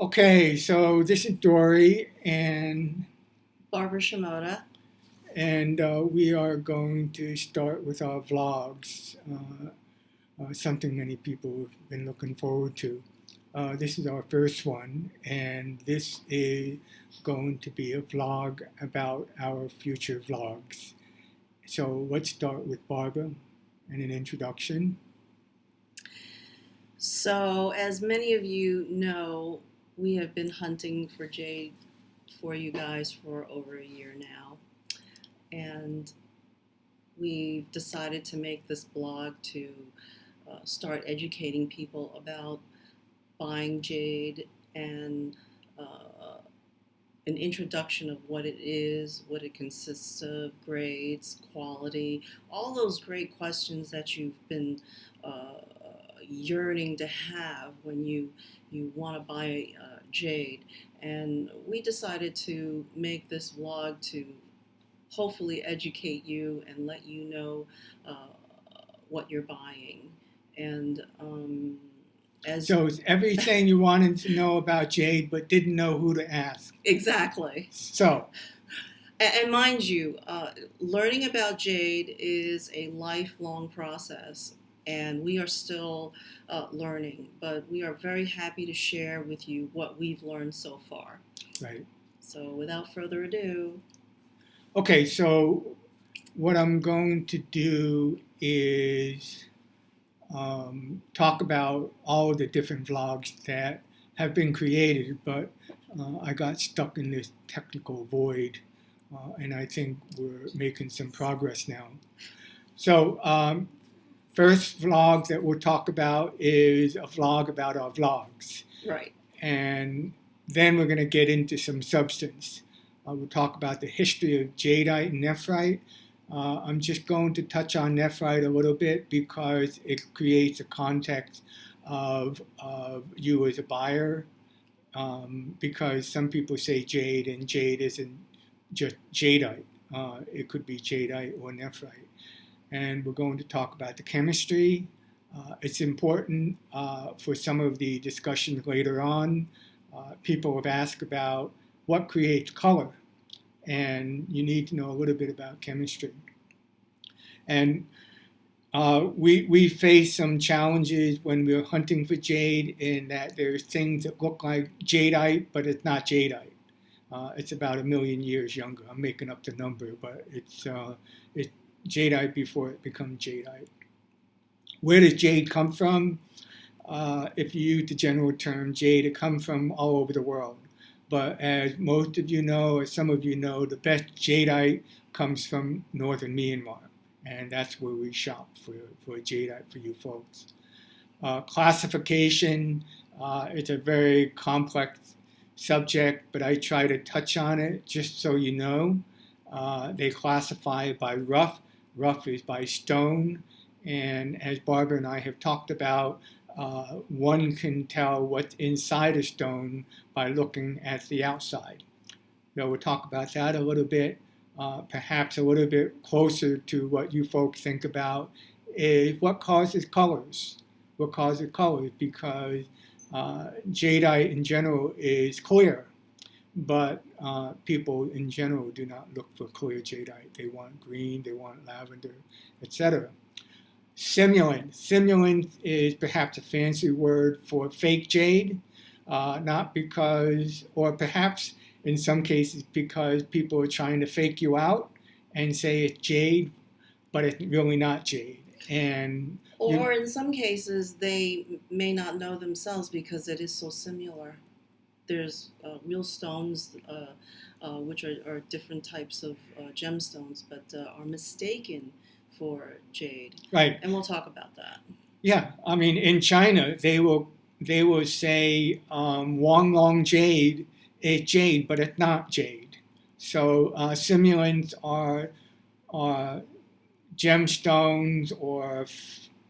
Okay, so this is Dory, and Barbara Shimoda. we are going to start with our vlogs, something many people have been looking forward to. This is our first one, and this is going to be a vlog about our future vlogs. So let's start with Barbara and an introduction. So, as many of you know, we have been hunting for Jade for you guys for over a year now. And we've decided to make this blog to start educating people about buying Jade and an introduction of what it is, what it consists of, grades, quality, all those great questions that you've been yearning to have when you want to buy Jade. And we decided to make this vlog to hopefully educate you and let you know what you're buying. And So it's everything you wanted to know about Jade, but didn't know who to ask. Exactly. So, and mind you, learning about Jade is a lifelong process, and we are still learning, but we are very happy to share with you what we've learned so far. right. So without further ado. Okay, so what I'm going to do is talk about all the different vlogs that have been created, but I got stuck in this technical void, and I think we're making some progress now. So, first vlog that we'll talk about is a vlog about our vlogs. Right. And then we're going to get into some substance. We'll talk about the history of jadeite and nephrite. I'm just going to touch on nephrite a little bit because it creates a context of you as a buyer. Because some people say jade, and jade isn't just jadeite. It could be jadeite or nephrite. And we're going to talk about the chemistry. It's important for some of the discussions later on. People have asked about what creates color, and you need to know a little bit about chemistry. And we face some challenges when we're hunting for jade in that there's things that look like jadeite, but it's not jadeite. It's about 1,000,000 years younger. I'm making up the number, but it's jadeite before it becomes jadeite. Where does jade come from? If you use the general term jade, it comes from all over the world. But as most of you know, or some of you know, the best jadeite comes from northern Myanmar. And that's where we shop for jadeite for you folks. Classification, it's a very complex subject, but I try to touch on it just so you know. They classify by rough. Rough is by stone. And as Barbara and I have talked about, one can tell what's inside a stone by looking at the outside. So we'll talk about that a little bit. Perhaps a little bit closer to what you folks think about is what causes colors. What causes colors? Because jadeite in general is clear, but people in general do not look for clear jadeite. They want green, they want lavender, etc. Simulant. Simulant is perhaps a fancy word for fake jade, not because, or perhaps in some cases because people are trying to fake you out and say it's jade, but it's really not jade. Or in some cases, they may not know themselves because it is so similar. There's real stones, which are different types of gemstones, but are mistaken for jade. Right. And we'll talk about that. Yeah, I mean, in China, they will say Wang Long jade is jade, but it's not jade. So simulants are gemstones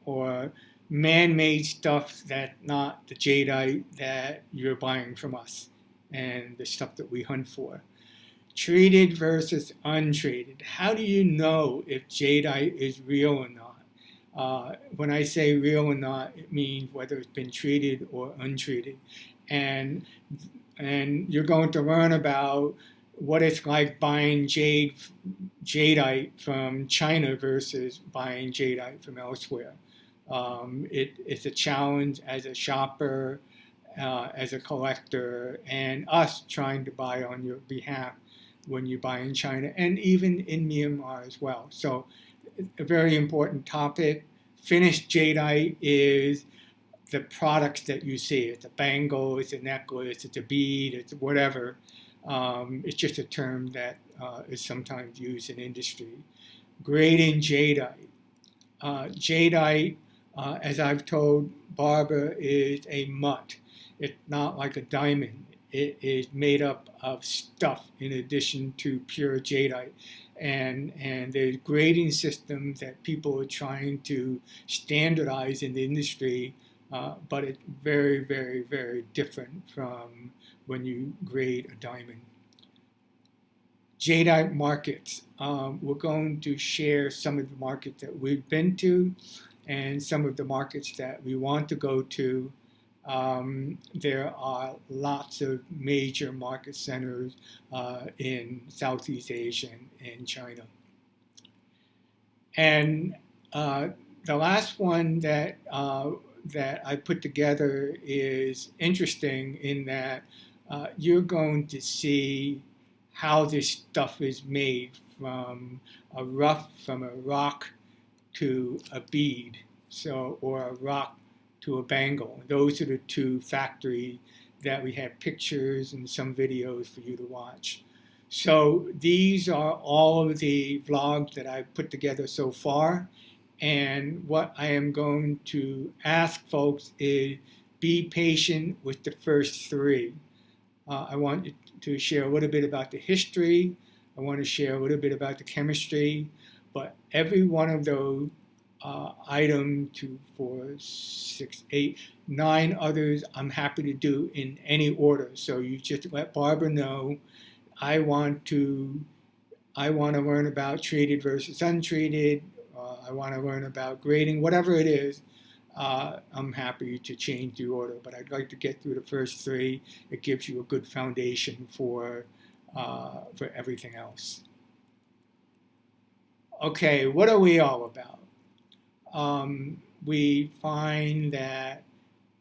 or man-made stuff that's not the jadeite that you're buying from us and the stuff that we hunt for. Treated versus untreated. How do you know if jadeite is real or not? When I say real or not, it means whether it's been treated or untreated. and you're going to learn about what it's like buying jadeite from China versus buying jadeite from elsewhere. It's a challenge as a shopper, as a collector, and us trying to buy on your behalf when you buy in China and even in Myanmar as well. So, a very important topic. Finished jadeite is the products that you see. It's a bangle, it's a necklace, it's a bead, it's whatever. It's just a term that is sometimes used in industry. Grading jadeite. Jadeite, as I've told Barbara, is a mutt. It's not like a diamond. It is made up of stuff in addition to pure jadeite. And there's grading systems that people are trying to standardize in the industry, but it's very, very, very different from when you grade a diamond. Jadeite markets. We're going to share some of the markets that we've been to and some of the markets that we want to go to. There are lots of major market centers in Southeast Asia and China. And the last one that I put together is interesting in that you're going to see how this stuff is made from a rock to a bead, or a rock to a bangle. Those are the two factories that we have pictures and some videos for you to watch. So these are all of the vlogs that I've put together so far. And what I am going to ask folks is be patient with the first three. I want to share a little bit about the history. I want to share a little bit about the chemistry. But every one of those item, 2, 4, 6, 8, 9 others, I'm happy to do in any order. So you just let Barbara know. I want to learn about treated versus untreated. I want to learn about grading, whatever it is. I'm happy to change the order, but I'd like to get through the first three. It gives you a good foundation for everything else. Okay, what are we all about? We find that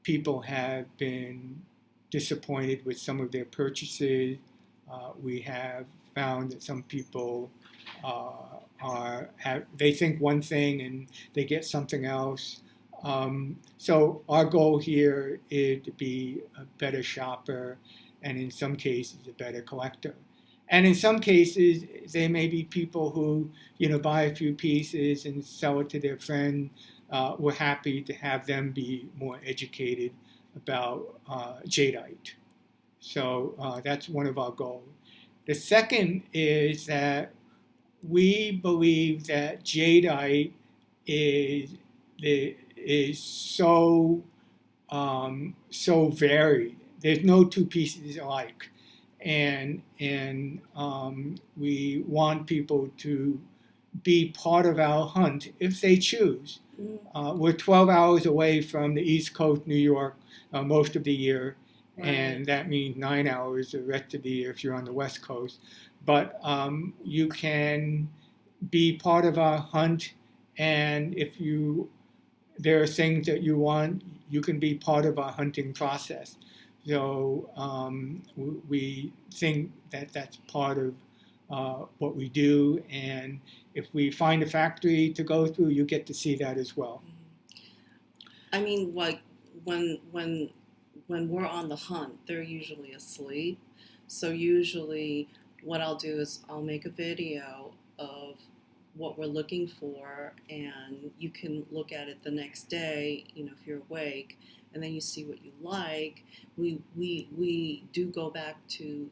people have been disappointed with some of their purchases. We have found that some people they think one thing and they get something else. So our goal here is to be a better shopper, and in some cases a better collector. And in some cases, there may be people who, buy a few pieces and sell it to their friend. We're happy to have them be more educated about jadeite. So that's one of our goals. The second is that we believe that jadeite is so varied. There's no two pieces alike. And we want people to be part of our hunt if they choose. We're 12 hours away from the East Coast, New York, most of the year, right. And that means 9 hours the rest of the year if you're on the West Coast. But you can be part of our hunt, and if there are things that you want, you can be part of our hunting process. So we think that that's part of what we do, and if we find a factory to go through, you get to see that as well. I mean, like when we're on the hunt, they're usually asleep. So usually what I'll do is I'll make a video of what we're looking for, and you can look at it the next day, if you're awake, and then you see what you like. We do go back to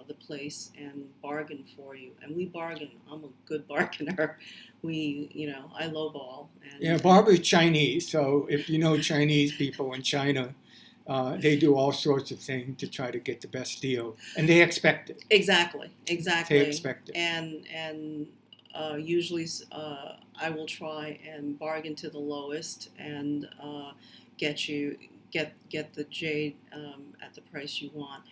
the place and bargain for you, and we bargain. I'm a good bargainer. I lowball. And Barbara's Chinese, so if you know Chinese people in China, they do all sorts of things to try to get the best deal, and they expect it. Exactly. They expect it. And usually I will try and bargain to the lowest and get you get the jade at the price you want,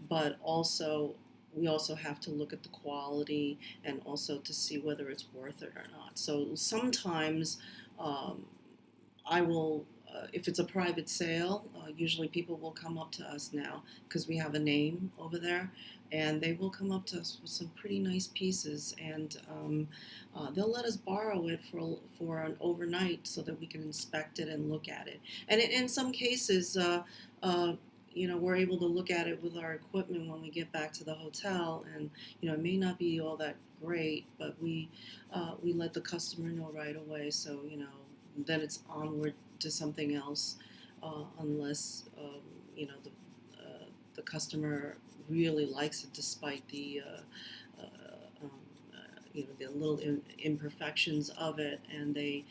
but also we also have to look at the quality and also to see whether it's worth it or not. So sometimes I will, if it's a private sale, usually people will come up to us now because we have a name over there, and they will come up to us with some pretty nice pieces, and they'll let us borrow it for an overnight so that we can inspect it and look at it. And in some cases, we're able to look at it with our equipment when we get back to the hotel, and it may not be all that great, but we let the customer know right away. So then it's onward to something else, unless the customer really likes it despite the the little imperfections of it, and they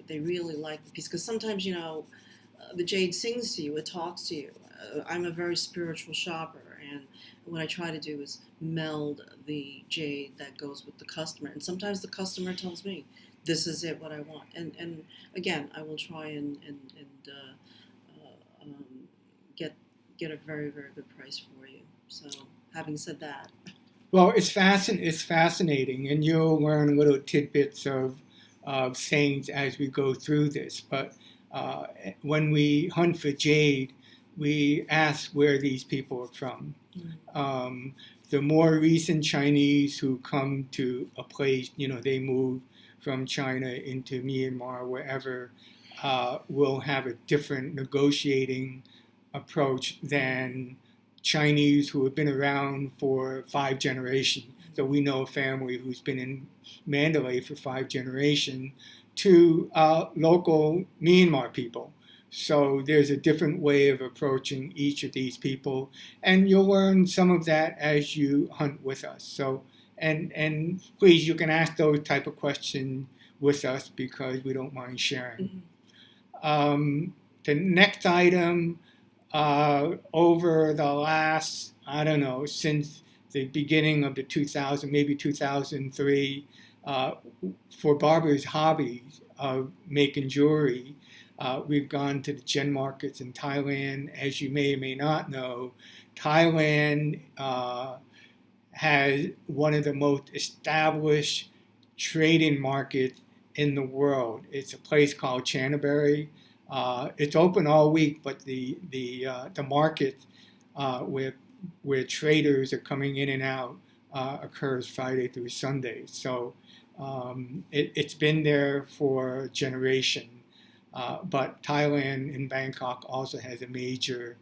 really like the piece, because sometimes the jade sings to you, it talks to you. I'm a very spiritual shopper, and what I try to do is meld the jade that goes with the customer, and sometimes the customer tells me, this is it, what I want, and again, I will try and get a very, very good price for you. So having said that, well, it's fascinating, and you'll learn little tidbits of sayings as we go through this. But when we hunt for jade, we ask where these people are from. The more recent Chinese who come to a place, they move from China into Myanmar, wherever, will have a different negotiating approach than Chinese who have been around for 5 generations. So we know a family who's been in Mandalay for 5 generations to local Myanmar people. So there's a different way of approaching each of these people, and you'll learn some of that as you hunt with us. So, and please, you can ask those type of questions with us because we don't mind sharing. The next item, over the last, I don't know, since the beginning of the 2000, maybe 2003, for Barbara's hobbies of making jewelry, we've gone to the gem markets in Thailand. As you may or may not know, Thailand has one of the most established trading markets in the world. It's a place called Chanterbury. It's open all week, but the market where traders are coming in and out occurs Friday through Sunday. So it's been there for a generation. But Thailand in Bangkok also has a major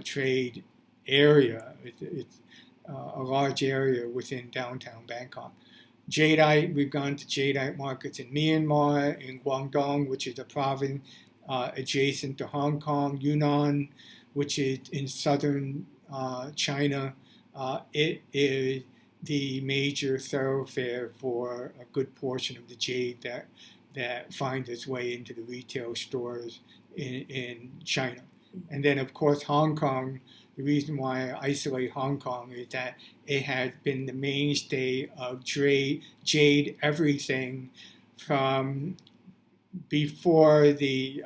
trade area. It's a large area within downtown Bangkok. Jadeite, we've gone to Jadeite markets in Myanmar, in Guangdong, which is a province adjacent to Hong Kong, Yunnan, which is in southern China. It is the major thoroughfare for a good portion of the jade that finds its way into the retail stores in China. And then, of course, Hong Kong. The reason why I isolate Hong Kong is that it has been the mainstay of jade everything from before the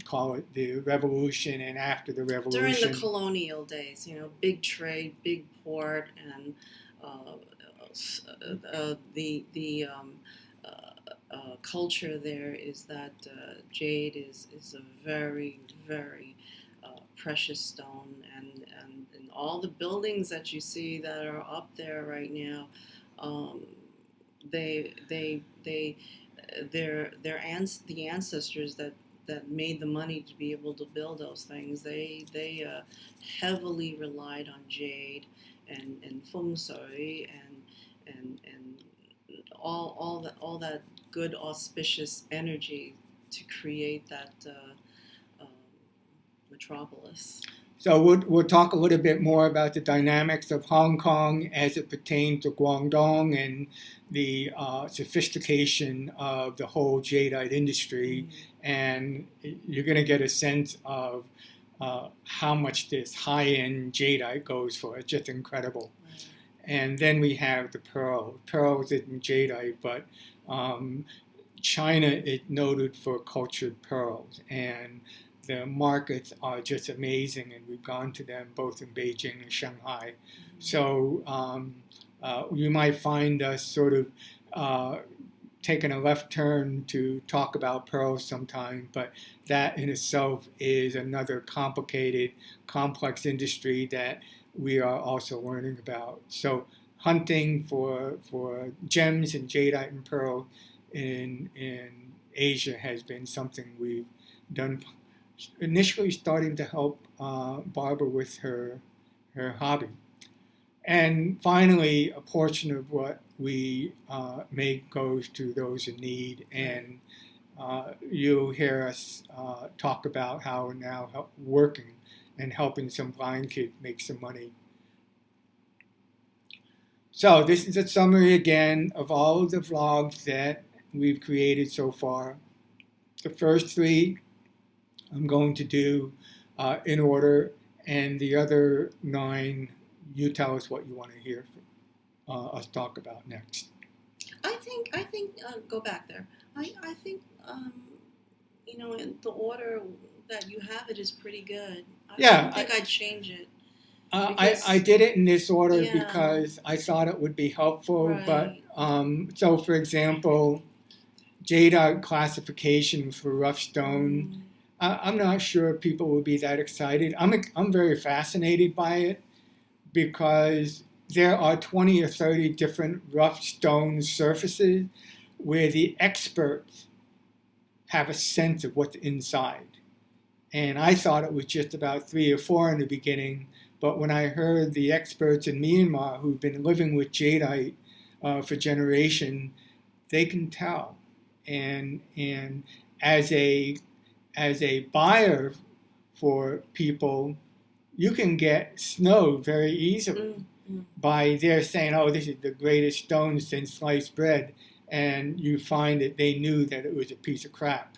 call it the revolution and after the revolution. During the colonial days, big trade, big port, and the culture there is that jade is a very, very precious stone, and all the buildings that you see that are up there right now, the ancestors that made the money to be able to build those things, they heavily relied on jade and feng shui and all that good auspicious energy to create that metropolis. So we'll talk a little bit more about the dynamics of Hong Kong as it pertains to Guangdong and the sophistication of the whole jadeite industry, and you're going to get a sense of how much this high-end jadeite goes for. It's just incredible. Right. And then we have the pearls. Pearls isn't jadeite, but China is noted for cultured pearls, and the markets are just amazing, and we've gone to them both in Beijing and Shanghai. So you might find us sort of taking a left turn to talk about pearls sometime, but that in itself is another complicated, complex industry that we are also learning about. So hunting for gems and jadeite and pearl in Asia has been something we've done, initially starting to help Barbara with her hobby. And finally, a portion of what we make goes to those in need. And you'll hear us talk about how we're now working and helping some blind kids make some money. So this is a summary again of all of the vlogs that we've created so far. The first 3 I'm going to do in order, and the other 9, you tell us what you want to hear us talk about next. I think go back there. I think in the order that you have it is pretty good. I don't think I'd change it. I did it in this order because I thought it would be helpful. Right. But so, for example, jadeite classification for rough stone. I'm not sure people will be that excited. I'm very fascinated by it because there are 20 or 30 different rough stone surfaces where the experts have a sense of what's inside. And I thought it was just about 3 or 4 in the beginning, but when I heard the experts in Myanmar who've been living with jadeite for generations, they can tell. And as a buyer for people, you can get snowed very easily by their saying, oh, this is the greatest stone since sliced bread, and you find that they knew that it was a piece of crap,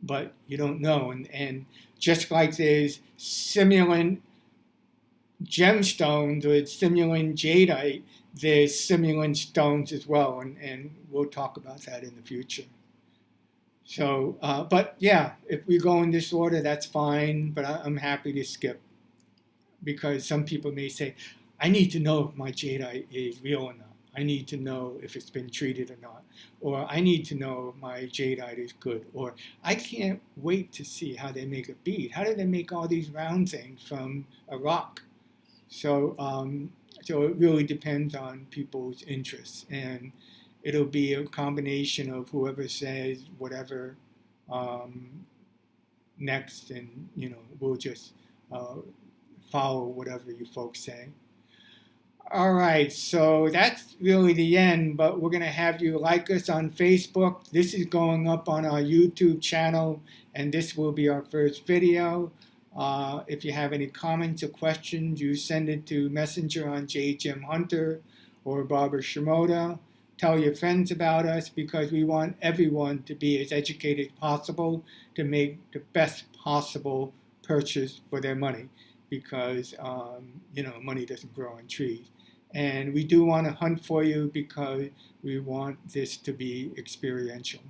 but you don't know. And just like there's simulant gemstones or simulant jadeite, there's simulant stones as well, and we'll talk about that in the future. So, but yeah, if we go in this order, that's fine, but I'm happy to skip, because some people may say, I need to know if my jadeite is real or not. I need to know if it's been treated or not. Or I need to know if my jadeite is good. Or I can't wait to see how they make a bead. How do they make all these round things from a rock? So, so it really depends on people's interests. And it'll be a combination of whoever says whatever next, and we'll just follow whatever you folks say. All right, so that's really the end, but we're going to have you like us on Facebook. This is going up on our YouTube channel, and this will be our first video. If you have any comments or questions, you send it to Messenger on Jade Gem Hunter or Barbara Shimoda. Tell your friends about us, because we want everyone to be as educated as possible to make the best possible purchase for their money, because money doesn't grow on trees. And we do want to hunt for you because we want this to be experiential.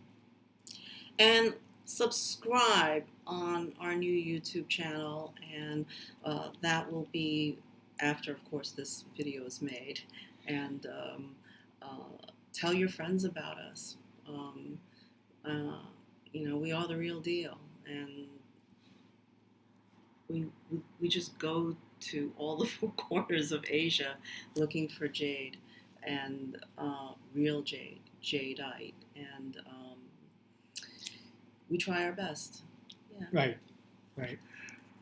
And subscribe on our new YouTube channel, and that will be after, of course, this video is made. And tell your friends about us. We are the real deal, and we just go to all the 4 corners of Asia looking for jade and real jade, jadeite, and we try our best. Yeah. Right.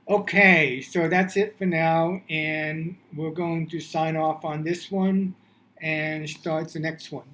Okay, so that's it for now, and we're going to sign off on this one and start the next one.